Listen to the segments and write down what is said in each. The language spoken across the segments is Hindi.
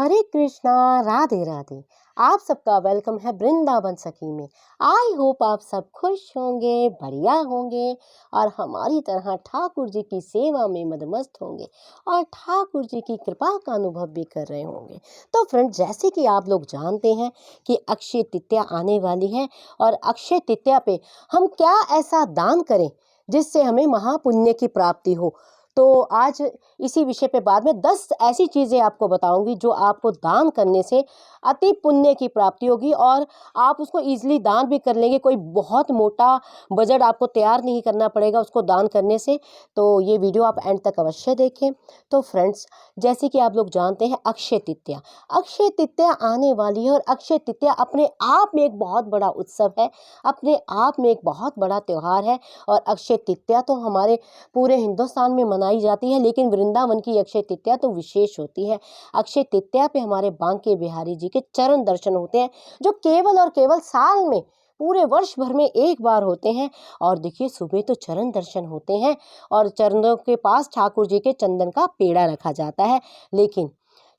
हरे कृष्णा, राधे राधे। आप सबका वेलकम है वृंदावन सखी में। आई होप आप सब खुश होंगे, बढ़िया होंगे और हमारी तरह ठाकुर जी की सेवा में मदमस्त होंगे और ठाकुर जी की कृपा का अनुभव भी कर रहे होंगे। तो फ्रेंड, जैसे कि आप लोग जानते हैं कि अक्षय तृतीया आने वाली है और अक्षय तृतीया पे हम क्या ऐसा दान करें जिससे हमें महापुण्य की प्राप्ति हो। तो आज इसी विषय पे बाद में 10 ऐसी चीज़ें आपको बताऊंगी जो आपको दान करने से अति पुण्य की प्राप्ति होगी और आप उसको ईजिली दान भी कर लेंगे। कोई बहुत मोटा बजट आपको तैयार नहीं करना पड़ेगा उसको दान करने से। तो ये वीडियो आप एंड तक अवश्य देखें। तो फ्रेंड्स, जैसे कि आप लोग जानते हैं अक्षय तृतीया आने वाली है और अक्षय तृतीया अपने आप में एक बहुत बड़ा उत्सव है, अपने आप में एक बहुत बड़ा त्यौहार है। और अक्षय तृतीया तो हमारे पूरे हिंदुस्तान में मनाई जाती है, लेकिन वृंदावन की अक्षय तृतीया तो विशेष होती है। अक्षय तृतीया पे हमारे बांके बिहारी जी के चरण दर्शन होते हैं, जो केवल और केवल साल में पूरे वर्ष भर में एक बार होते हैं। और देखिए, सुबह तो चरण दर्शन होते हैं और चरणों के पास ठाकुर जी के चंदन का पेड़ा रखा जाता है, लेकिन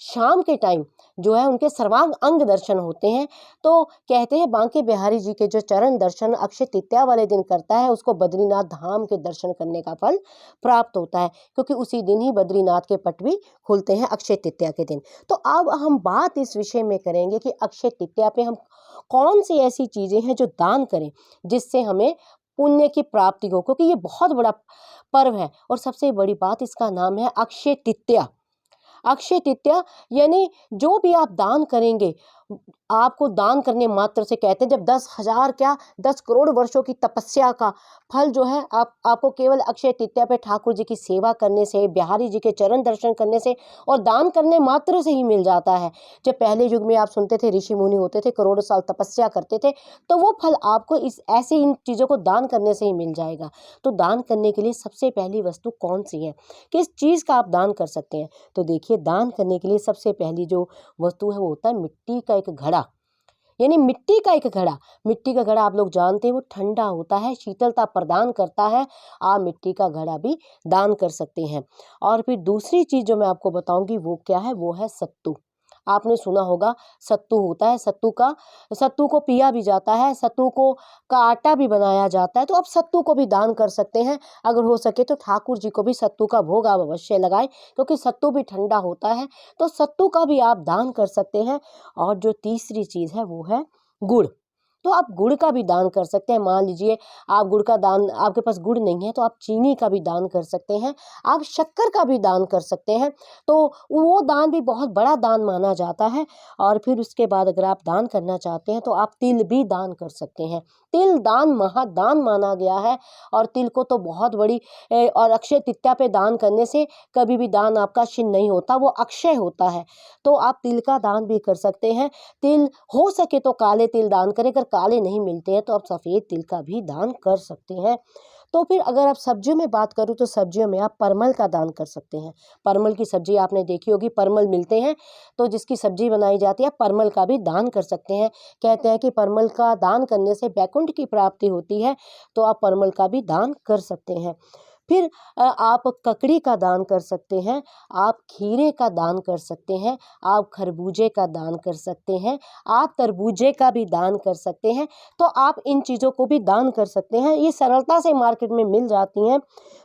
शाम के टाइम जो है उनके सर्वांग अंग दर्शन होते हैं। तो कहते हैं बांके बिहारी जी के जो चरण दर्शन अक्षय तृतीया वाले दिन करता है उसको बद्रीनाथ धाम के दर्शन करने का फल प्राप्त होता है, क्योंकि उसी दिन ही बद्रीनाथ के पट भी खुलते हैं अक्षय तृतीया के दिन। तो अब हम बात इस विषय में करेंगे कि अक्षय तृतीया पे हम कौन सी ऐसी चीजें हैं जो दान करें जिससे हमें पुण्य की प्राप्ति हो, क्योंकि ये बहुत बड़ा पर्व है। और सबसे बड़ी बात, इसका नाम है अक्षय तृतीया। अक्षय तृतीया यानी जो भी आप दान करेंगे, आपको दान करने मात्र से, कहते हैं जब 10,000 क्या 10 करोड़ वर्षों की तपस्या का फल जो है आपको केवल अक्षय तृतीया पे ठाकुर जी की सेवा करने से, बिहारी जी के चरण दर्शन करने से और दान करने मात्र से ही मिल जाता है। जब पहले युग में आप सुनते थे ऋषि मुनि होते थे, करोड़ों साल तपस्या करते थे, तो वो फल आपको इस ऐसे इन चीज़ों को दान करने से ही मिल जाएगा। तो दान करने के लिए सबसे पहली वस्तु कौन सी है, किस चीज़ का आप दान कर सकते हैं? तो देखिए, दान करने के लिए सबसे पहली जो वस्तु है वो होता है मिट्टी का एक घड़ा। यानी मिट्टी का एक घड़ा। मिट्टी का घड़ा आप लोग जानते हैं वो ठंडा होता है, शीतलता प्रदान करता है। आप मिट्टी का घड़ा भी दान कर सकते हैं। और फिर दूसरी चीज़ जो मैं आपको बताऊंगी वो क्या है, वो है सत्तू। आपने सुना होगा सत्तू होता है, सत्तू को पिया भी जाता है, सत्तू को का आटा भी बनाया जाता है। तो आप सत्तू को भी दान कर सकते हैं। अगर हो सके तो ठाकुर जी को भी सत्तू का भोग आप अवश्य लगाएं, क्योंकि सत्तू भी ठंडा होता है। तो सत्तू का भी आप दान कर सकते हैं। और जो तीसरी चीज़ है वो है गुड़। तो आप गुड़ का भी दान कर सकते हैं। मान लीजिए आप गुड़ का दान, आपके पास गुड़ नहीं है तो आप चीनी का भी दान कर सकते हैं, आप शक्कर का भी दान कर सकते हैं। तो वो दान भी बहुत बड़ा दान माना जाता है। और फिर उसके बाद अगर आप दान करना चाहते हैं तो आप तिल भी दान कर सकते हैं। तिल दान महादान माना गया है और तिल को तो बहुत बड़ी और अक्षय तृतीया पे दान करने से कभी भी दान आपका क्षीण नहीं होता, वो अक्षय होता है। तो आप तिल का दान भी कर सकते हैं। तिल हो सके तो काले तिल दान करें, अगर काले नहीं मिलते हैं तो आप सफ़ेद तिल का भी दान कर सकते हैं। तो फिर अगर आप सब्जियों में बात करूँ तो सब्जियों में आप परमल का दान कर सकते हैं। परमल की सब्जी आपने देखी होगी, परमल मिलते हैं तो जिसकी सब्जी बनाई जाती है, परमल का भी दान कर सकते हैं। कहते हैं कि परमल का दान करने से वैकुंठ की प्राप्ति होती है, तो आप परमल का भी दान कर सकते हैं। फिर आप ककड़ी का दान कर सकते हैं, आप खीरे का दान कर सकते हैं, आप खरबूजे का दान कर सकते हैं, आप तरबूजे का भी दान कर सकते हैं। तो आप इन चीज़ों को भी दान कर सकते हैं, ये सरलता से मार्केट में मिल जाती हैं।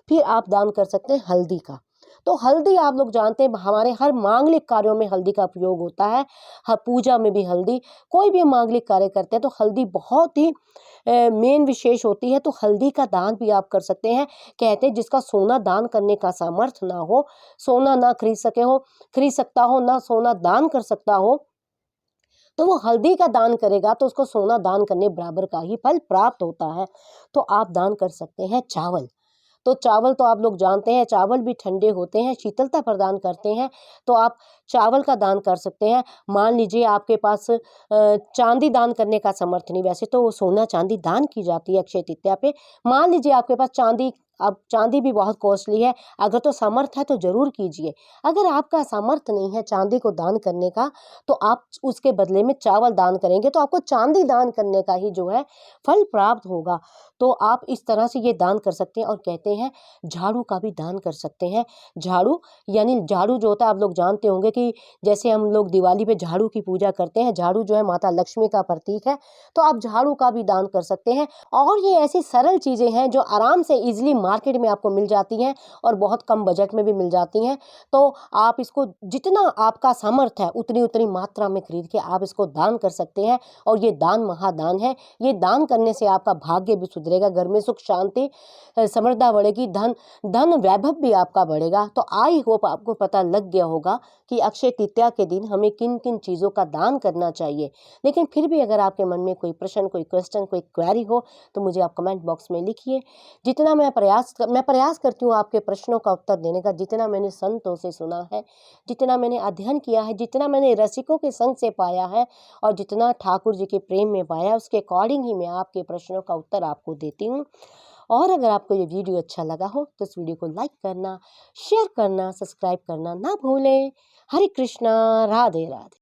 फिर आप दान कर सकते हैं हल्दी का। तो हल्दी आप लोग जानते हैं हमारे हर मांगलिक कार्यों में हल्दी का उपयोग होता है। हर पूजा में भी हल्दी, कोई भी मांगलिक कार्य करते हैं तो हल्दी बहुत ही मेन विशेष होती है। तो हल्दी का दान भी आप कर सकते हैं। कहते हैं जिसका सोना दान करने का सामर्थ्य ना हो, सोना ना खरीद सकता हो, ना सोना दान कर सकता हो, तो वो हल्दी का दान करेगा तो उसको सोना दान करने बराबर का ही फल प्राप्त होता है। तो आप दान कर सकते हैं चावल। तो चावल तो आप लोग जानते हैं, चावल भी ठंडे होते हैं, शीतलता प्रदान करते हैं। तो आप चावल का दान कर सकते हैं। मान लीजिए आपके पास चांदी दान करने का सामर्थ्य नहीं, वैसे तो वो सोना चांदी दान की जाती है अक्षय तृतीया पे। मान लीजिए आपके पास चांदी अब चांदी भी बहुत कॉस्टली है, अगर तो सामर्थ्य है तो ज़रूर कीजिए। अगर आपका सामर्थ्य नहीं है चांदी को दान करने का, तो आप उसके बदले में चावल दान करेंगे तो आपको चांदी दान करने का ही जो है फल प्राप्त होगा। तो आप इस तरह से ये दान कर सकते हैं। और कहते हैं झाड़ू का भी दान कर सकते हैं। झाड़ू यानी झाड़ू जो होता है, आप लोग जानते होंगे कि जैसे हम लोग दिवाली पे झाड़ू की पूजा करते हैं, झाड़ू जो है माता लक्ष्मी का प्रतीक है, तो आप झाड़ू का भी दान कर सकते हैं। और ये ऐसी सरल चीज़ें हैं जो आराम से ईज़िली मार्केट में आपको मिल जाती हैं और बहुत कम बजट में भी मिल जाती हैं। तो आप इसको जितना आपका सामर्थ्य है उतनी उतनी मात्रा में खरीद के आप इसको दान कर सकते हैं। और ये दान महादान है। ये दान करने से आपका भाग्य भी सुधरेगा, घर में सुख शांति समृद्धि बढ़ेगी, धन वैभव भी आपका बढ़ेगा। तो आई होप आपको पता लग गया होगा कि अक्षय तृतीया के दिन हमें किन किन चीज़ों का दान करना चाहिए। लेकिन फिर भी अगर आपके मन में कोई प्रश्न, कोई क्वेश्चन, कोई क्वेरी हो तो मुझे आप कमेंट बॉक्स में लिखिए। जितना मैं प्रयास करती हूँ आपके प्रश्नों का उत्तर देने का, जितना मैंने संतों से सुना है, जितना मैंने अध्ययन किया है, जितना मैंने रसिकों के संग से पाया है और जितना ठाकुर जी के प्रेम में पाया, उसके अकॉर्डिंग ही मैं आपके प्रश्नों का उत्तर आपको देती हूँ। और अगर आपको ये वीडियो अच्छा लगा हो तो इस वीडियो को लाइक करना, शेयर करना, सब्सक्राइब करना ना भूलें। हरे कृष्णा, राधे राधे।